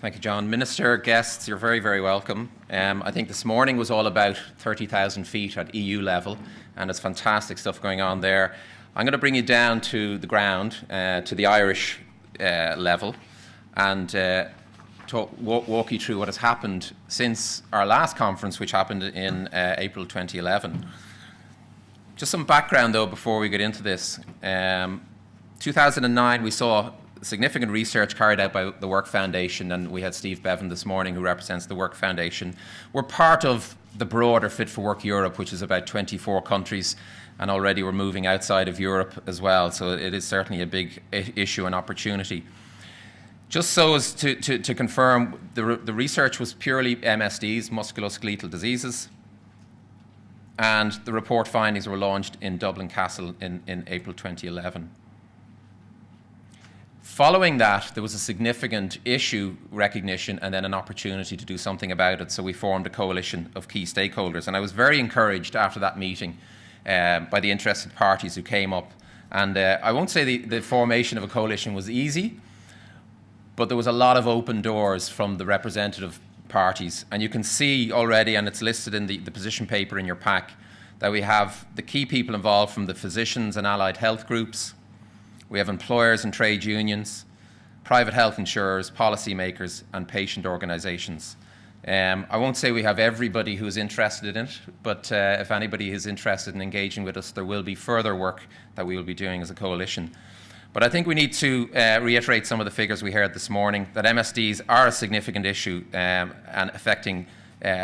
Thank you, John. Minister, guests, you're very, very welcome. I think this morning was all about 30,000 feet at EU level, and it's fantastic stuff going on there. I'm going to bring you down to the ground, to the Irish level, and walk you through what has happened since our last conference, which happened in April 2011. Just some background, though, before we get into this. 2009, we saw significant research carried out by the Work Foundation, and we had Steve Bevan this morning, who represents the Work Foundation. We're part of the broader Fit for Work Europe, which is about 24 countries, and already we're moving outside of Europe as well, so it is certainly a big issue and opportunity. Just so as to confirm, the research was purely MSDs, musculoskeletal diseases, and the report findings were launched in Dublin Castle in April 2011. Following that, there was a significant issue recognition and then an opportunity to do something about it. So we formed a coalition of key stakeholders. And I was very encouraged after that meeting by the interested parties who came up. And I won't say the formation of a coalition was easy, but there was a lot of open doors from the representative parties. And you can see already, and it's listed in the position paper in your pack, that we have the key people involved from the physicians and allied health groups. We have employers and trade unions, private health insurers, policymakers, and patient organisations. I won't say we have everybody who's interested in it, but if anybody is interested in engaging with us, there will be further work that we will be doing as a coalition. But I think we need to reiterate some of the figures we heard this morning, that MSDs are a significant issue and affecting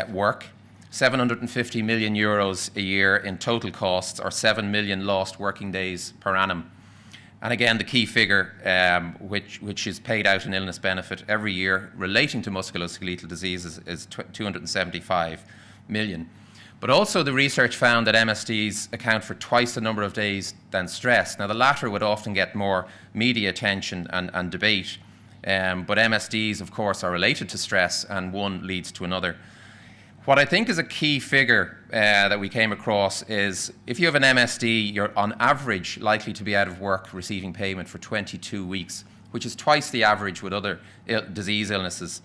work. 750 million euros a year in total costs, or 7 million lost working days per annum. And again, the key figure, which is paid out in illness benefit every year relating to musculoskeletal diseases, is 275 million. But also the research found that MSDs account for twice the number of days than stress. Now, the latter would often get more media attention and debate, but MSDs, of course, are related to stress, and one leads to another. What I think is a key figure that we came across is if you have an MSD, you're on average likely to be out of work receiving payment for 22 weeks, which is twice the average with other disease illnesses.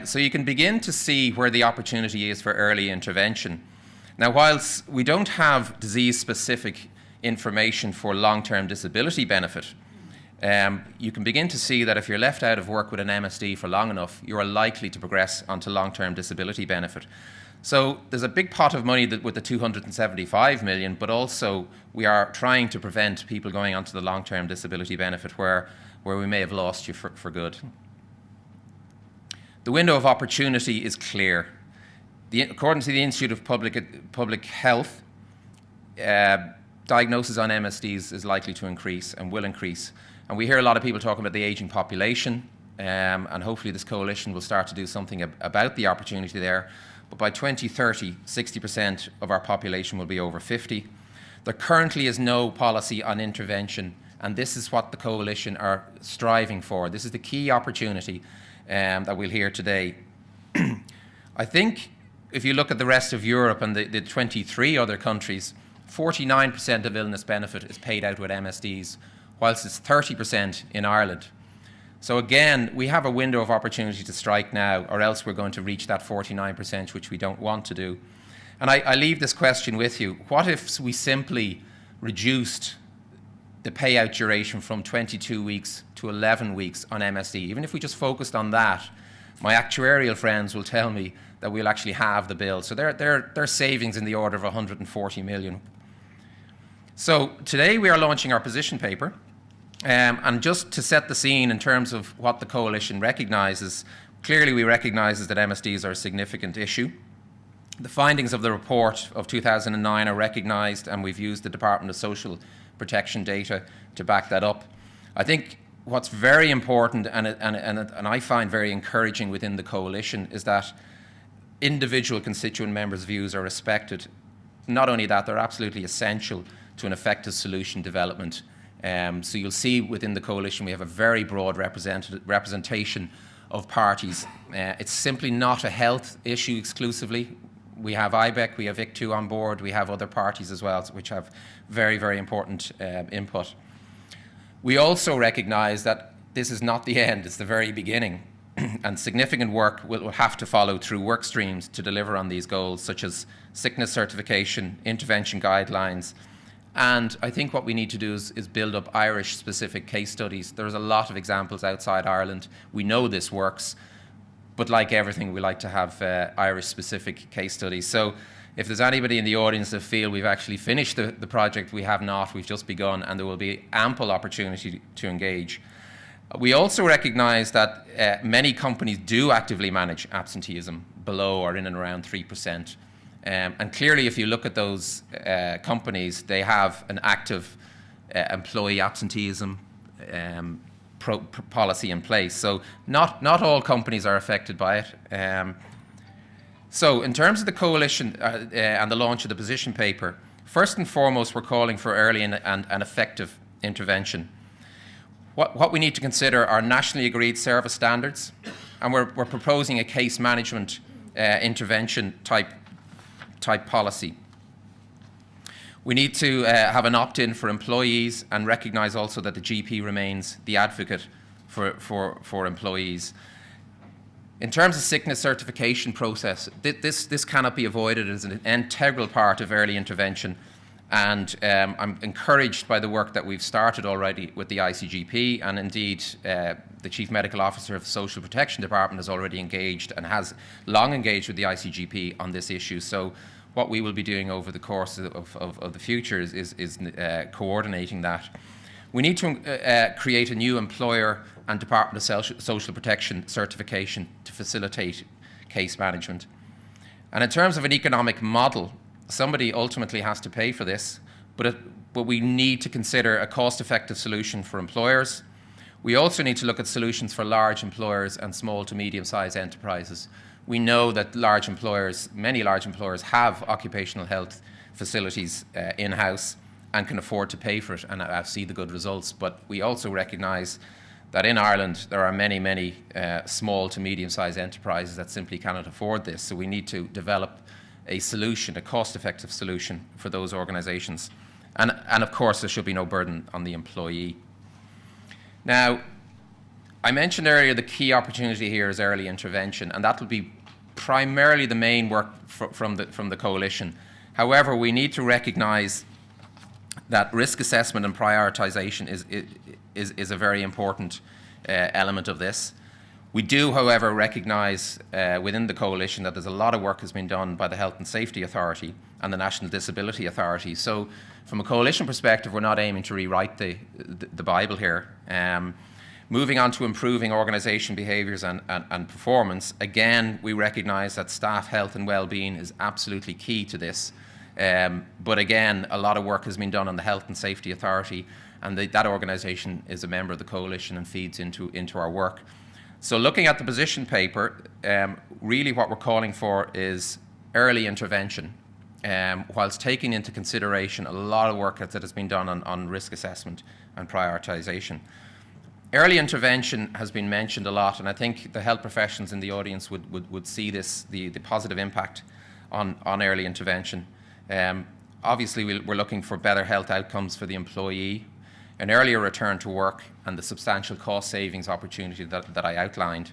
So you can begin to see where the opportunity is for early intervention. Now, whilst we don't have disease-specific information for long-term disability benefit, you can begin to see that if you're left out of work with an MSD for long enough, you are likely to progress onto long-term disability benefit. So there's a big pot of money with the 275 million, but also we are trying to prevent people going onto the long-term disability benefit where we may have lost you for good. The window of opportunity is clear. According to the Institute of Public Health, diagnosis on MSDs is likely to increase and will increase. And we hear a lot of people talking about the ageing population, and hopefully this coalition will start to do something about the opportunity there. But by 2030, 60% of our population will be over 50. There currently is no policy on intervention, and this is what the coalition are striving for. This is the key opportunity that we'll hear today. I think if you look at the rest of Europe and the 23 other countries, 49% of illness benefit is paid out with MSDs, whilst it's 30% in Ireland. So again, we have a window of opportunity to strike now, or else we're going to reach that 49%, which we don't want to do. And I leave this question with you. What if we simply reduced the payout duration from 22 weeks to 11 weeks on MSD? Even if we just focused on that, my actuarial friends will tell me that we'll actually have the bill. So they're savings in the order of 140 million. So today we are launching our position paper. And just to set the scene in terms of what the coalition recognises, clearly we recognise that MSDs are a significant issue. The findings of the report of 2009 are recognised, and we've used the Department of Social Protection data to back that up. I think what's very important and I find very encouraging within the coalition is that individual constituent members' views are respected. Not only that, they're absolutely essential to an effective solution development. So you'll see within the coalition we have a very broad representation of parties. It's simply not a health issue exclusively. We have IBEC, we have ICTU on board, we have other parties as well, which have very, very important input. We also recognise that this is not the end, it's the very beginning. and significant work will have to follow through work streams to deliver on these goals, such as sickness certification, intervention guidelines. And I think what we need to do is build up Irish-specific case studies. There's a lot of examples outside Ireland. We know this works, but like everything, we like to have Irish-specific case studies. So if there's anybody in the audience that feel we've actually finished the project, we have not. We've just begun, and there will be ample opportunity to engage. We also recognise that many companies do actively manage absenteeism below or in and around 3%. And clearly, if you look at those companies, they have an active employee absenteeism policy in place. So not all companies are affected by it. So in terms of the coalition and the launch of the position paper, first and foremost, we're calling for early and effective intervention. What we need to consider are nationally agreed service standards, and we're proposing a case management intervention type policy. We need to have an opt-in for employees and recognise also that the GP remains the advocate for employees. In terms of sickness certification process, this cannot be avoided as an integral part of early intervention, and I'm encouraged by the work that we've started already with the ICGP, and indeed the Chief Medical Officer of the Social Protection Department has already engaged and has long engaged with the ICGP on this issue. So what we will be doing over the course of the future is coordinating that. We need to create a new employer and Department of Social Protection certification to facilitate case management. And in terms of an economic model, somebody ultimately has to pay for this, but we need to consider a cost-effective solution for employers. We also need to look at solutions for large employers and small to medium-sized enterprises. We know that many large employers have occupational health facilities in-house and can afford to pay for it and see the good results. But we also recognise that in Ireland there are many small to medium-sized enterprises that simply cannot afford this. So we need to develop a solution, a cost-effective solution for those organisations. And of course, there should be no burden on the employee. Now, I mentioned earlier the key opportunity here is early intervention, and that will be primarily the main work from the coalition. However, we need to recognise that risk assessment and prioritisation is a very important element of this. We do, however, recognise within the coalition that there's a lot of work has been done by the Health and Safety Authority and the National Disability Authority. So from a coalition perspective, we're not aiming to rewrite the Bible here. Moving on to improving organisation behaviours and performance, again, we recognise that staff health and well-being is absolutely key to this. But again, a lot of work has been done on the Health and Safety Authority, and that organisation is a member of the coalition and feeds into our work. So looking at the position paper, really what we're calling for is early intervention, whilst taking into consideration a lot of work that has been done on risk assessment and prioritisation. Early intervention has been mentioned a lot, and I think the health professionals in the audience would see this, the positive impact on early intervention. Obviously, we're looking for better health outcomes for the employee, an earlier return to work, and the substantial cost savings opportunity that I outlined.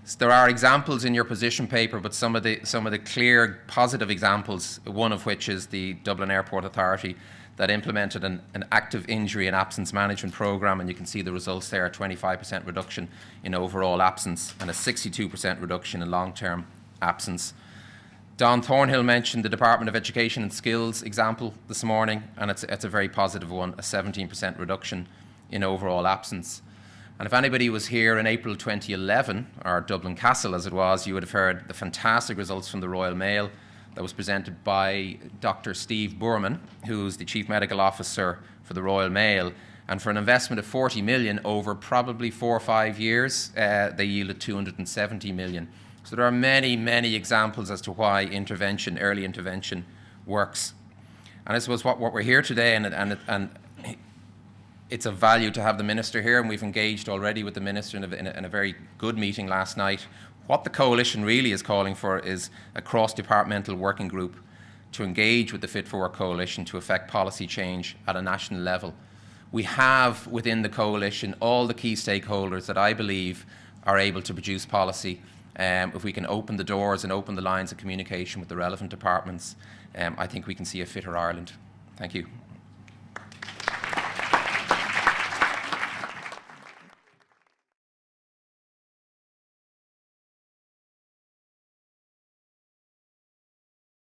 So there are examples in your position paper, but some of the clear positive examples, one of which is the Dublin Airport Authority that implemented an active injury and absence management programme, and you can see the results there, a 25% reduction in overall absence and a 62% reduction in long-term absence. Don Thornhill mentioned the Department of Education and Skills example this morning, and it's a very positive one, a 17% reduction in overall absence. And if anybody was here in April 2011, or Dublin Castle as it was, you would have heard the fantastic results from the Royal Mail that was presented by Dr. Steve Boorman, who's the Chief Medical Officer for the Royal Mail. And for an investment of 40 million over probably 4 or 5 years, they yielded 270 million. So there are many examples as to why early intervention works. And I suppose what we're here today, and it's of value to have the Minister here, and we've engaged already with the Minister in a very good meeting last night. What the Coalition really is calling for is a cross-departmental working group to engage with the Fit for Work Coalition to effect policy change at a national level. We have within the Coalition all the key stakeholders that I believe are able to produce policy, if we can open the doors and open the lines of communication with the relevant departments, I think we can see a fitter Ireland. Thank you.